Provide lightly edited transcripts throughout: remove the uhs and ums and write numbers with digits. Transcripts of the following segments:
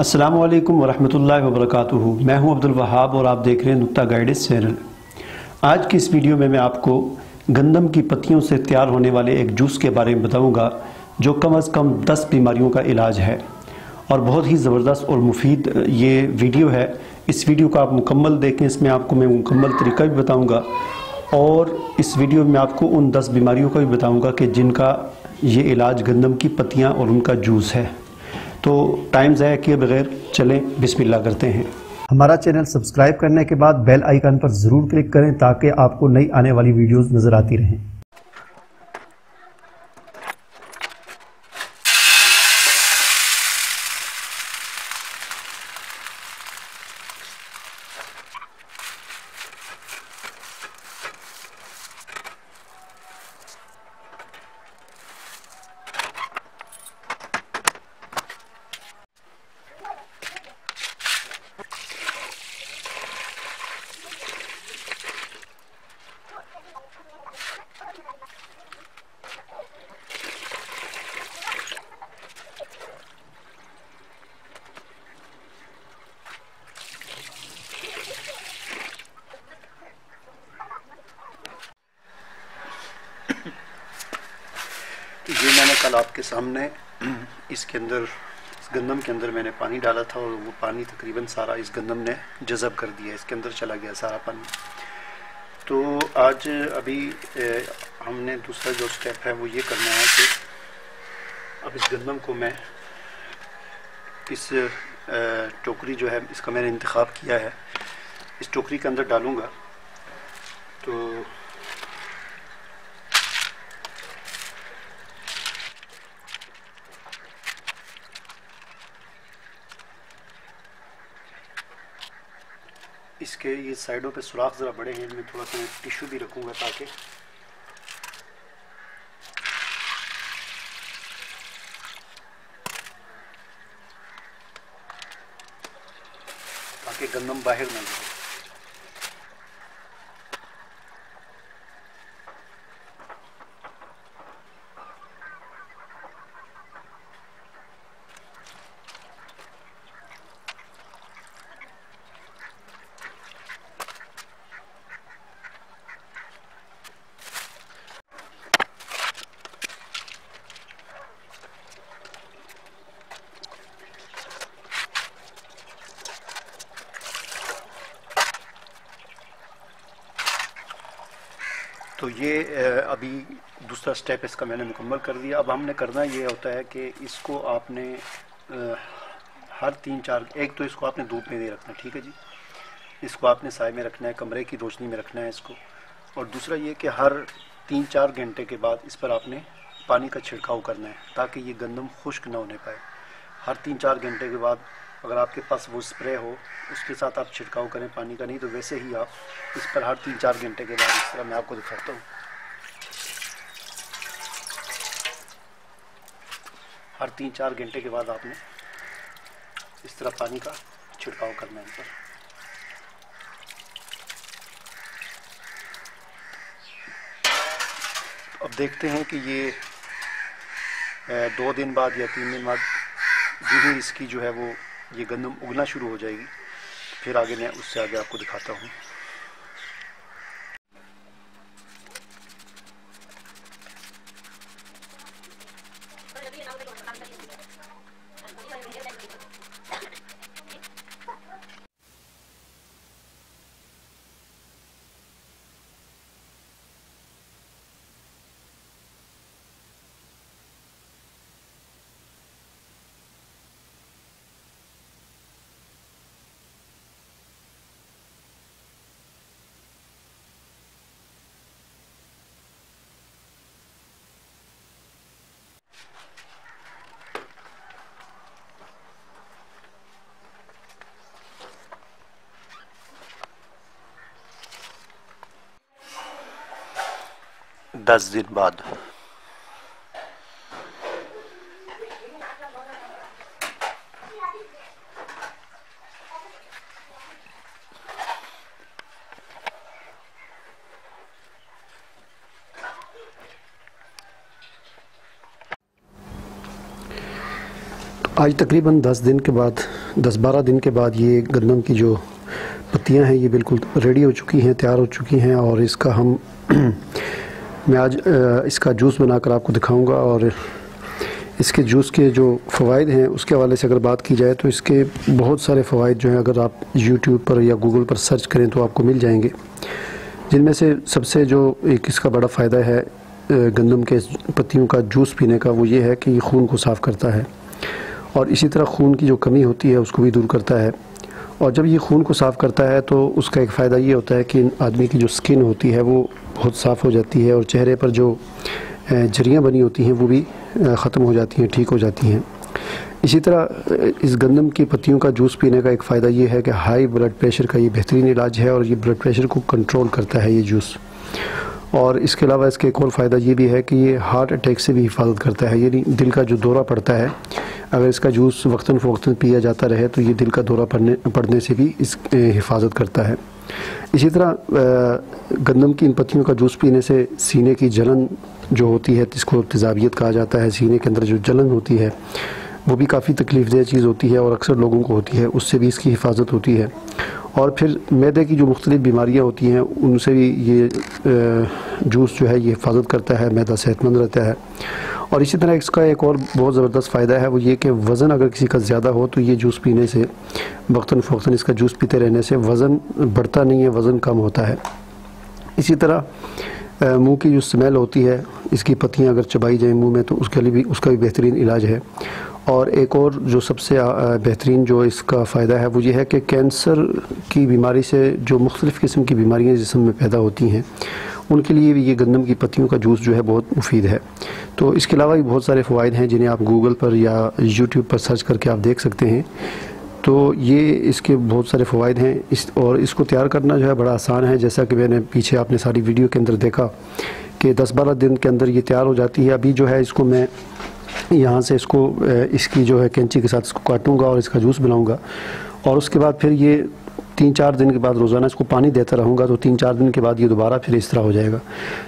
अस्सलामु अलैकुम वरहमतुल्लाहि वबरकातुहू। मैं हूं अब्दुल वहाब और आप देख रहे हैं नुक्ता गाइडेंस चैनल। आज की इस वीडियो में मैं आपको गंदम की पत्तियों से तैयार होने वाले एक जूस के बारे में बताऊंगा जो कम से कम 10 बीमारियों का इलाज है और बहुत ही ज़बरदस्त और मुफीद ये वीडियो है। इस वीडियो को आप मुकम्मल देखें, इसमें आपको मैं मुकम्मल तरीका भी बताऊँगा और इस वीडियो में आपको उन 10 बीमारियों का भी बताऊँगा कि जिनका ये इलाज गंदम की पत्तियाँ और उनका जूस है। तो टाइम ज़ाया किए बगैर चलें बिस्मिल्लाह करते हैं। हमारा चैनल सब्सक्राइब करने के बाद बेल आइकन पर ज़रूर क्लिक करें ताकि आपको नई आने वाली वीडियोस नज़र आती रहें। ये मैंने कल आपके सामने इसके अंदर इस गंदम के अंदर मैंने पानी डाला था और वो पानी तकरीबन सारा इस गंदम ने जज़ब कर दिया, इसके अंदर चला गया सारा पानी। तो आज अभी हमने दूसरा जो स्टेप है वो ये करना है कि अब इस गंदम को मैं इस टोकरी जो है इसका मैंने इंतखाब किया है, इस टोकरी के अंदर डालूँगा। तो इसके ये साइडों पे सुराख ज़रा बड़े हैं, इनमें थोड़ा सा टिश्यू भी रखूँगा ताकि गंदम बाहर ना जाए। तो ये अभी दूसरा स्टेप इसका मैंने मुकम्मल कर दिया। अब हमने करना ये होता है कि इसको आपने हर 3-4 एक तो इसको आपने धूप में नहीं रखना, ठीक है जी। इसको आपने साए में रखना है, कमरे की रोशनी में रखना है इसको। और दूसरा ये कि हर 3-4 घंटे के बाद इस पर आपने पानी का छिड़काव करना है ताकि ये गंदम खुश्क ना होने पाए। हर 3-4 घंटे के बाद अगर आपके पास वो स्प्रे हो उसके साथ आप छिड़काव करें पानी का, नहीं तो वैसे ही आप इस पर हर 3-4 घंटे के बाद इस तरह मैं आपको दिखाता हूँ। हर 3-4 घंटे के बाद आपने इस तरह पानी का छिड़काव करना है इन पर। अब देखते हैं कि ये 2 दिन बाद या 3 दिन बाद जो इसकी जो है वो ये गंदम उगना शुरू हो जाएगी, फिर आगे मैं उससे आगे आपको दिखाता हूँ। दस दिन बाद आज तकरीबन 10-12 दिन के बाद ये गंदम की जो पत्तियां हैं ये बिल्कुल रेडी हो चुकी हैं, तैयार हो चुकी हैं। और इसका मैं आज इसका जूस बनाकर आपको दिखाऊंगा। और इसके जूस के जो फ़वाइद हैं उसके हवाले से अगर बात की जाए तो इसके बहुत सारे फ़वाइद जो हैं अगर आप यूट्यूब पर या गूगल पर सर्च करें तो आपको मिल जाएंगे। जिनमें से सबसे जो एक इसका बड़ा फ़ायदा है गंदम के पत्तियों का जूस पीने का, वो ये है कि ये खून को साफ़ करता है और इसी तरह खून की जो कमी होती है उसको भी दूर करता है। और जब ये खून को साफ़ करता है तो उसका एक फ़ायदा ये होता है कि आदमी की जो स्किन होती है वो बहुत साफ़ हो जाती है और चेहरे पर जो झुर्रियाँ बनी होती हैं वो भी ख़त्म हो जाती हैं, ठीक हो जाती हैं। इसी तरह इस गंदम की पत्तियों का जूस पीने का एक फ़ायदा ये है कि हाई ब्लड प्रेशर का ये बेहतरीन इलाज है और ये ब्लड प्रेशर को कंट्रोल करता है ये जूस। और इसके अलावा इसका एक और फ़ायदा ये भी है कि ये हार्ट अटैक से भी हिफाजत करता है। यानी दिल का जो दौरा पड़ता है, अगर इसका जूस वक्तन फ़वक्तन पिया जाता रहे तो ये दिल का दौरा पड़ने से भी इस हिफाजत करता है। इसी तरह गंदम की इन पत्तियों का जूस पीने से सीने की जलन जो होती है, जिसको तेज़ाबियत कहा जाता है, सीने के अंदर जो जलन होती है वो भी काफ़ी तकलीफ़देह चीज़ होती है और अक्सर लोगों को होती है, उससे भी इसकी हिफाजत होती है। और फिर मैदे की जो मुख्तलिफ़ बीमारियाँ होती हैं उनसे भी ये जूस जो है ये हिफाजत करता है, मैदा सेहतमंद रहता है। और इसी तरह इसका एक और बहुत ज़बरदस्त फ़ायदा है वो ये कि वज़न अगर किसी का ज़्यादा हो तो ये जूस पीने से, वक्तन फ़वक्तन इसका जूस पीते रहने से वज़न बढ़ता नहीं है, वज़न कम होता है। इसी तरह मुंह की जो स्मेल होती है, इसकी पत्तियां अगर चबाई जाए मुंह में तो उसके लिए भी उसका भी बेहतरीन इलाज है। और एक और जो सबसे बेहतरीन जो इसका फ़ायदा है वो ये है कि कैंसर की बीमारी से जो मुख्तलिफ़ किस्म की बीमारियां जिस्म में पैदा होती हैं उनके लिए भी ये गंदम की पत्तियों का जूस जो है बहुत मुफीद है। तो इसके अलावा भी बहुत सारे फ़वाइद हैं जिन्हें आप गूगल पर या यूट्यूब पर सर्च करके आप देख सकते हैं। तो ये इसके बहुत सारे फ़वाइद हैं और इसको तैयार करना जो है बड़ा आसान है। जैसा कि मैंने पीछे आपने सारी वीडियो के अंदर देखा कि 10-12 दिन के अंदर ये तैयार हो जाती है। अभी जो है इसको मैं यहाँ से इसकी जो है कैंची के साथ इसको काटूँगा और इसका जूस बनाऊँगा। और उसके बाद फिर ये 3-4 दिन के बाद रोज़ाना इसको पानी देता रहूँगा तो 3-4 दिन के बाद ये दोबारा फिर इस तरह हो जाएगा।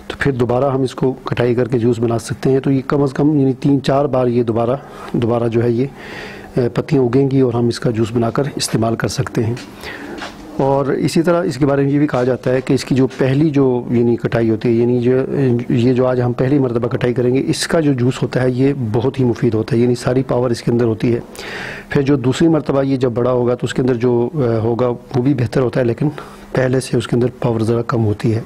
तो फिर दोबारा हम इसको कटाई करके जूस बना सकते हैं। तो ये कम अज़ कम यानी 3-4 बार ये दोबारा जो है ये पत्तियाँ उगेंगी और हम इसका जूस बनाकर इस्तेमाल कर सकते हैं। और इसी तरह इसके बारे में ये भी कहा जाता है कि इसकी जो पहली जो यानी कटाई होती है, यानी ये जो आज हम पहली मरतबा कटाई करेंगे, इसका जो जूस होता है ये बहुत ही मुफीद होता है, यानी सारी पावर इसके अंदर होती है। फिर जो दूसरी मरतबा ये जब बड़ा होगा तो उसके अंदर जो होगा वो भी बेहतर होता है, लेकिन पहले से उसके अंदर पावर ज़रा कम होती है।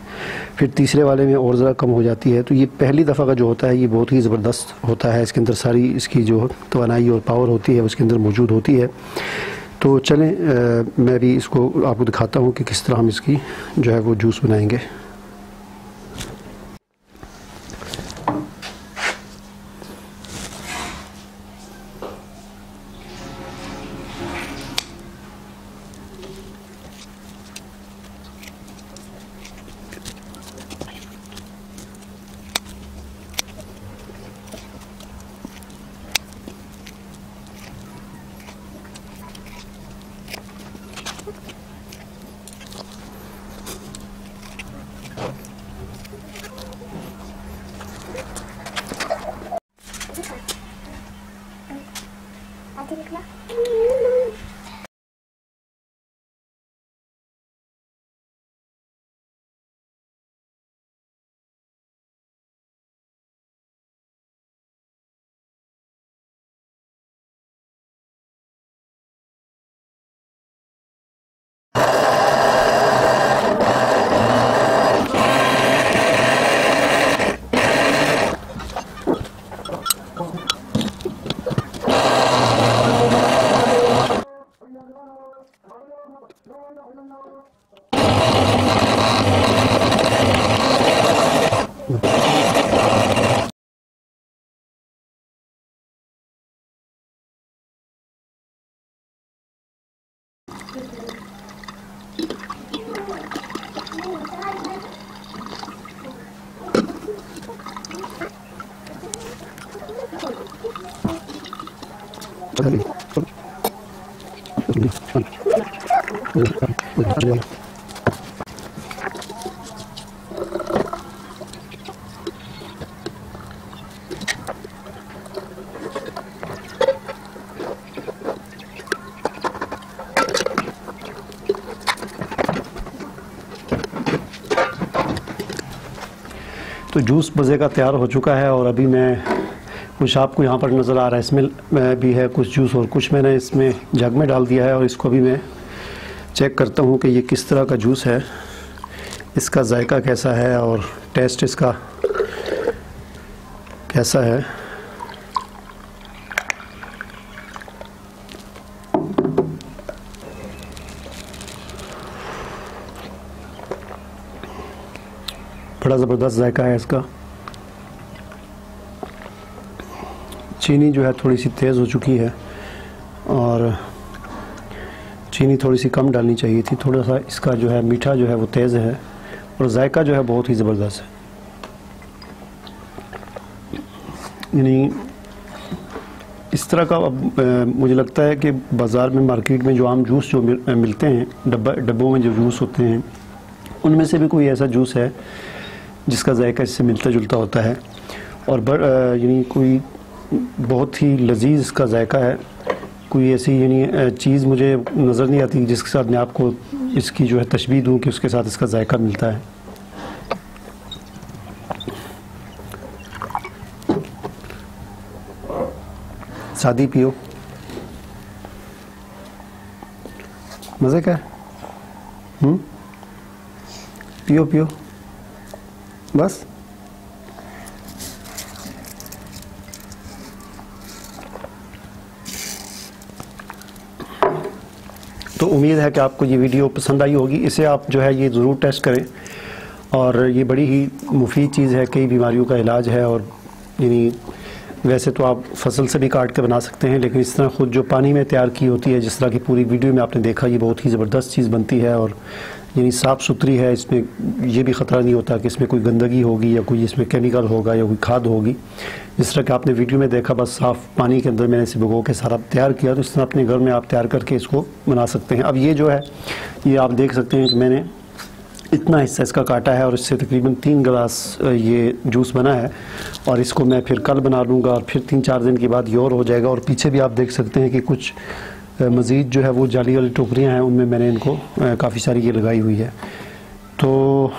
फिर तीसरे वाले में और ज़रा कम हो जाती है। तो ये पहली दफ़ा का जो होता है ये बहुत ही ज़बरदस्त होता है। इसके अंदर सारी इसकी जो तवानाई और पावर होती है उसके अंदर मौजूद होती है। तो चलें मैं भी इसको आपको दिखाता हूँ कि किस तरह हम इसकी जो है वो जूस बनाएंगे। तो जूस मज़े का तैयार हो चुका है और अभी मैं कुछ आपको यहाँ पर नज़र आ रहा है, इसमें भी है कुछ जूस और कुछ मैंने इसमें जग में डाल दिया है और इसको भी मैं चेक करता हूँ कि ये किस तरह का जूस है, इसका जायका कैसा है और टेस्ट इसका कैसा है। बड़ा ज़बरदस्त जायका है इसका। चीनी जो है थोड़ी सी तेज़ हो चुकी है और चीनी थोड़ी सी कम डालनी चाहिए थी। थोड़ा सा इसका जो है मीठा जो है वो तेज़ है और जायका जो है बहुत ही ज़बरदस्त है। यानी इस तरह का अब मुझे लगता है कि बाज़ार में मार्केट में जो आम जूस जो मिलते हैं डब्बों में जो जूस होते हैं उनमें से भी कोई ऐसा जूस है जिसका जायका इससे मिलता जुलता होता है और यानी कोई बहुत ही लजीज इसका जायका है। कोई ऐसी यानी चीज़ मुझे नज़र नहीं आती जिसके साथ मैं आपको इसकी जो है तशबीह दूँ कि उसके साथ इसका जायका मिलता है। शादी पियो, मज़े का है। पियो पियो बस। तो उम्मीद है कि आपको ये वीडियो पसंद आई होगी। इसे आप जो है ये ज़रूर टेस्ट करें और ये बड़ी ही मुफीद चीज़ है, कई बीमारियों का इलाज है। और यानी वैसे तो आप फसल से भी काट के बना सकते हैं, लेकिन इस तरह ख़ुद जो पानी में तैयार की होती है, जिस तरह की पूरी वीडियो में आपने देखा, ये बहुत ही ज़बरदस्त चीज़ बनती है और यानी साफ़ सुथरी है। इसमें ये भी ख़तरा नहीं होता कि इसमें कोई गंदगी होगी या कोई इसमें केमिकल होगा या कोई खाद होगी। जिस तरह कि आपने वीडियो में देखा, बस साफ़ पानी के अंदर मैंने इसे भिगो के सारा तैयार किया। तो इस तरह अपने घर में आप तैयार करके इसको बना सकते हैं। अब ये जो है ये आप देख सकते हैं कि मैंने इतना हिस्सा इसका काटा है और इससे तकरीबन 3 गिलास ये जूस बना है और इसको मैं फिर कल बना लूँगा और फिर 3-4 दिन के बाद ये और हो जाएगा। और पीछे भी आप देख सकते हैं कि कुछ मज़ीद जो है वो जाली वाली टोकरियाँ हैं, उनमें मैंने इनको काफ़ी सारी ये लगाई हुई है। तो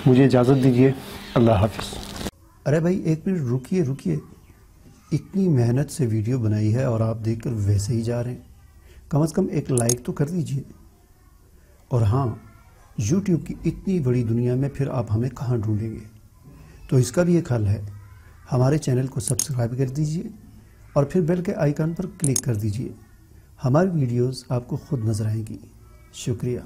मुझे इजाज़त दीजिए, अल्लाह हाफ़िज़। अरे भाई एक मिनट रुकिए, इतनी मेहनत से वीडियो बनाई है और आप देखकर वैसे ही जा रहे हैं। कम से कम एक लाइक तो कर दीजिए। और हाँ, YouTube की इतनी बड़ी दुनिया में फिर आप हमें कहाँ ढूंढेंगे, तो इसका भी एक हल है। हमारे चैनल को सब्सक्राइब कर दीजिए और फिर बेल के आइकन पर क्लिक कर दीजिए। हमारी वीडियोस आपको खुद नज़र आएंगी। शुक्रिया।